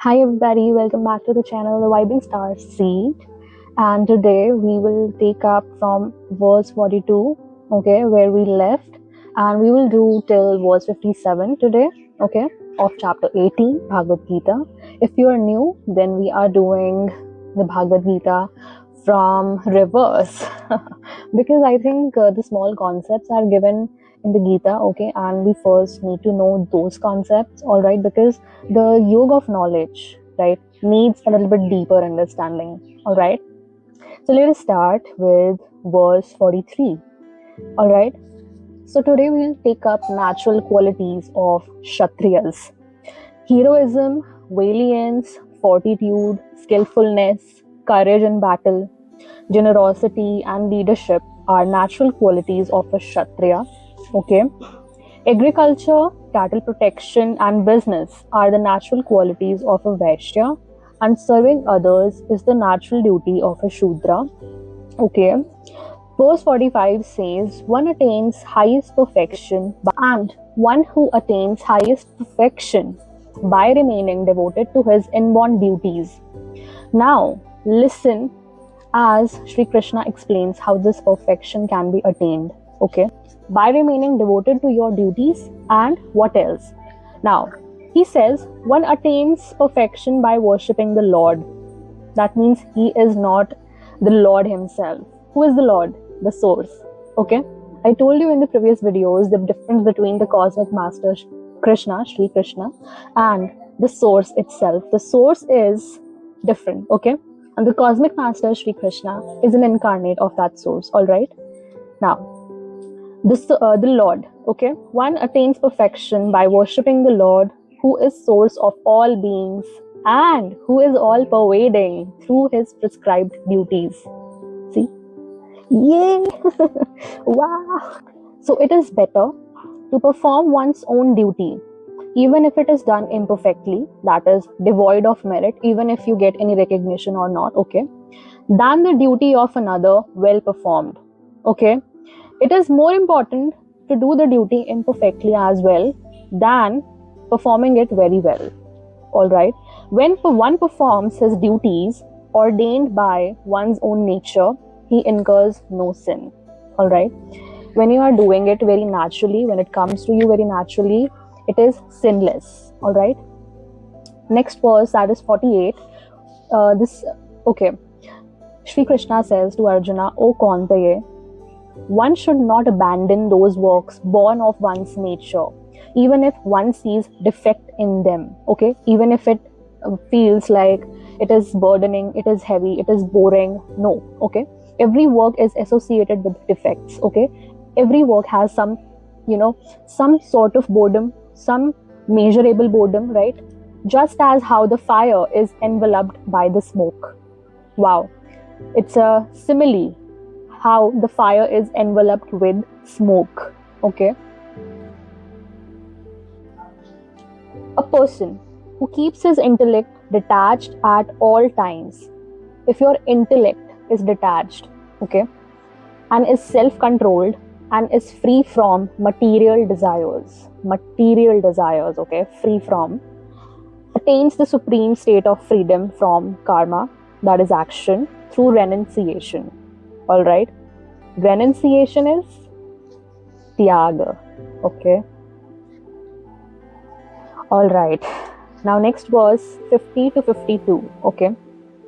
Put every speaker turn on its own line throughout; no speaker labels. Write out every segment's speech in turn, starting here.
Hi everybody, welcome back to the channel The Vibing Star Seed. And today we will take up from verse 42, okay, where we left, and we will do till verse 57 today, okay, of chapter 18, Bhagavad Gita. If you are new, then we are doing the Bhagavad Gita from reverse because I think the small concepts are given in the Gita, okay, and we first need to know those concepts, all right, because the yoga of knowledge, right, needs a little bit deeper understanding, all right. So let us start with verse 43, all right. So today we will take up natural qualities of Kshatriyas: heroism, valiance, fortitude, skillfulness, courage in battle, generosity, and leadership are natural qualities of a Kshatriya, okay. Agriculture, cattle protection, and business are the natural qualities of a Vaishya, and serving others is the natural duty of a Shudra. Okay. Verse 45 says, one attains highest perfection, and one who attains highest perfection by remaining devoted to his inborn duties. Now, listen as Sri Krishna explains how this perfection can be attained. Okay. By remaining devoted to your duties, and what else? Now, he says one attains perfection by worshipping the Lord. That means he is not the Lord himself. Who is the Lord? The source. Okay. I told you in the previous videos the difference between the cosmic master Krishna, Sri Krishna, and the source itself. The source is different, okay? And the cosmic master Sri Krishna is an incarnate of that source, all right? Now, the Lord, okay? One attains perfection by worshipping the Lord, who is source of all beings and who is all pervading through his prescribed duties. See? Yay! Wow! So it is better to perform one's own duty, even if it is done imperfectly, that is devoid of merit, even if you get any recognition or not, okay, than the duty of another well performed, okay. It is more important to do the duty imperfectly as well than performing it very well, all right. When one performs his duties ordained by one's own nature, he incurs no sin, all right. When you are doing it very naturally, when it comes to you very naturally, it is sinless, all right. Next verse, that is 48. Okay, Shri Krishna says to Arjuna, O Kaunteya, one should not abandon those works born of one's nature, even if one sees defect in them, okay, even if it feels like it is burdening, it is heavy, it is boring. No, okay, every work is associated with defects, okay. Every work has some, some sort of boredom, some measurable boredom, right? Just as how the fire is enveloped by the smoke. Wow, it's a simile how the fire is enveloped with smoke, okay. A person who keeps his intellect detached at all times, if your intellect is detached, okay, and is self-controlled and is free from material desires, okay, free from, attains the supreme state of freedom from karma, that is action, through renunciation, all right. Renunciation is tyaga, okay. All right. Now next verse 50 to 52, okay,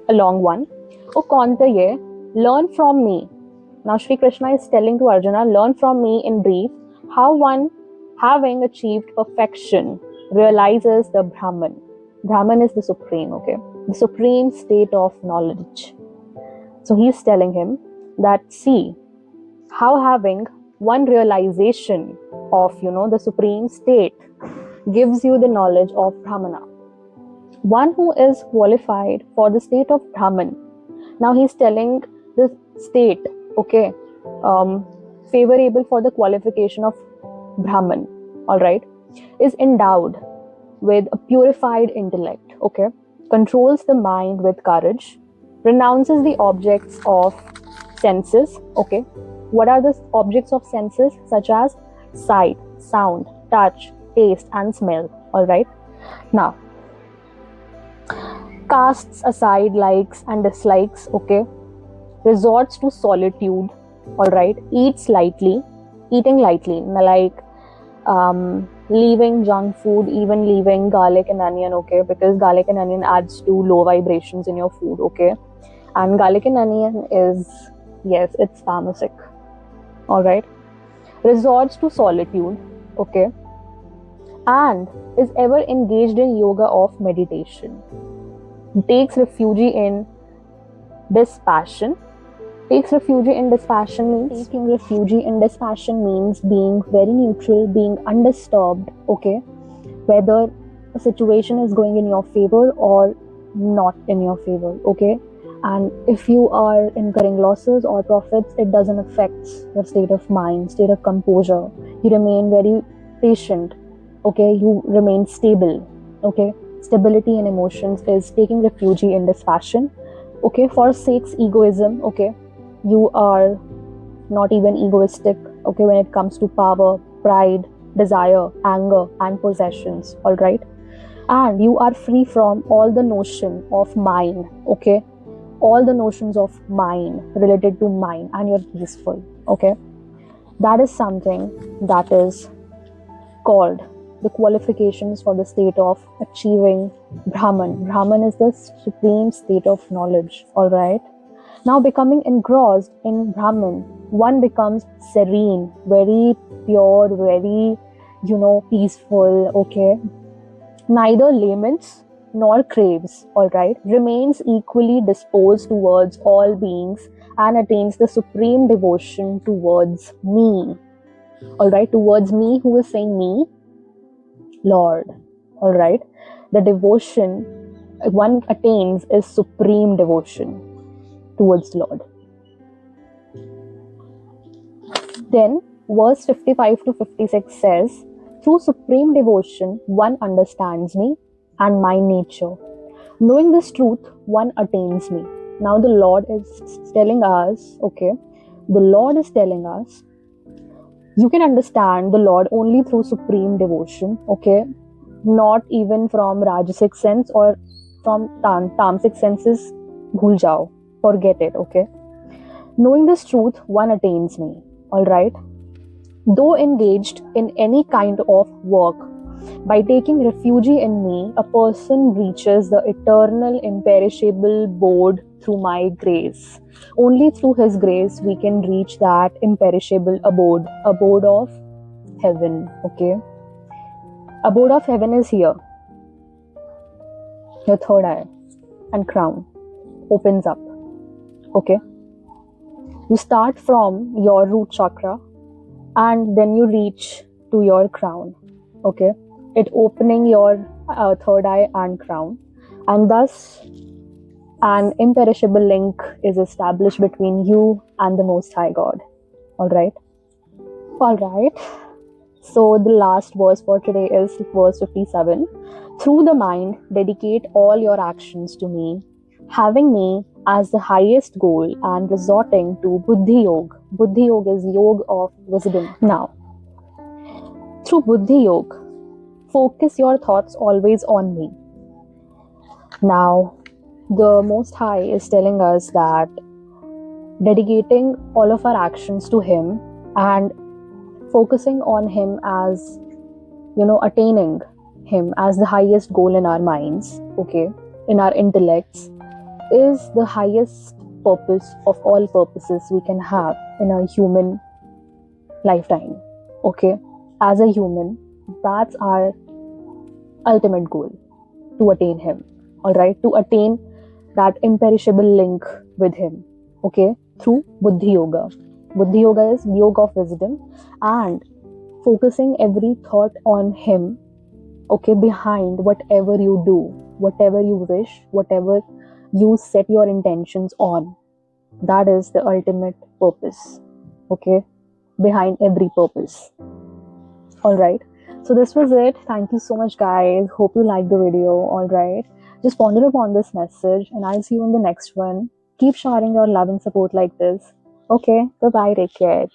a long one. O Kaunteya, learn from me. Now Shri Krishna is telling to Arjuna, learn from me in brief how one having achieved perfection realizes the Brahman. Brahman is the supreme, okay, the supreme state of knowledge. So he's telling him that, see, how having one realization of, the supreme state gives you the knowledge of Brahmana. One who is qualified for the state of Brahman. Now he's telling the state, okay, favorable for the qualification of Brahman, all right, is endowed with a purified intellect, okay, controls the mind with courage, renounces the objects of senses, okay. What are the objects of senses? Such as sight, sound, touch, taste, and smell, all right. Now, casts aside likes and dislikes, okay, resorts to solitude, all right, eating lightly, like leaving junk food, even leaving garlic and onion, okay, because garlic and onion adds to low vibrations in your food, okay, and garlic and onion is, yes, it's pharmacic, all right, resorts to solitude, okay, and is ever engaged in yoga of meditation, takes refuge in dispassion. Takes refuge in dispassion means taking refuge in dispassion means being very neutral, being undisturbed, okay, whether a situation is going in your favor or not in your favor, okay, and if you are incurring losses or profits, it doesn't affect your state of mind, state of composure. You remain very patient, okay, you remain stable, okay. Stability in emotions is taking refuge in dispassion, okay, forsakes egoism, okay. You are not even egoistic, okay, when it comes to power, pride, desire, anger, and possessions, all right. And you are free from all the notion of mine, okay, all the notions of mine related to mine, and you're peaceful, okay. That is something that is called the qualifications for the state of achieving Brahman. Brahman is the supreme state of knowledge, all right. Now, becoming engrossed in Brahman, one becomes serene, very pure, very, peaceful, okay. Neither laments nor craves, all right, remains equally disposed towards all beings and attains the supreme devotion towards me, all right, towards me. Who is saying me? Lord, all right. The devotion one attains is supreme devotion towards Lord. Then verse 55 to 56 says, through supreme devotion one understands me and my nature. Knowing this truth, one attains me. Now the Lord is telling us, okay, the Lord is telling us, you can understand the Lord only through supreme devotion, okay, not even from Rajasic sense or from Tamasic senses. Bhul jao, forget it, okay. Knowing this truth, one attains me, all right. Though engaged in any kind of work, by taking refuge in me, a person reaches the eternal, imperishable abode through my grace. Only through His grace we can reach that imperishable abode of heaven, okay. Abode of heaven is here. Your third eye and crown opens up, okay. You start from your root chakra and then you reach to your crown, okay. It opening your third eye and crown, and thus an imperishable link is established between you and the Most High God, all right. So the last verse for today is verse 57. Through the mind, dedicate all your actions to me, having me as the highest goal and resorting to Buddhi Yoga. Buddhi Yoga is yoga of wisdom. Now, through Buddhi Yoga, focus your thoughts always on me. Now, the Most High is telling us that dedicating all of our actions to Him and focusing on Him as, attaining Him as the highest goal in our minds, okay, in our intellects, is the highest purpose of all purposes we can have in a human lifetime, okay. As a human, that's our ultimate goal, to attain Him, all right, to attain that imperishable link with Him, okay, through Buddhi Yoga. Buddhi Yoga is yoga of wisdom, and focusing every thought on Him, okay, behind whatever you do, whatever you wish, whatever you set your intentions on, that is the ultimate purpose, okay, behind every purpose, all right. So this was it. Thank you so much, guys. Hope you liked the video, all right. Just ponder upon this message, and I'll see you in the next one. Keep sharing your love and support like this. Okay, bye-bye, take care.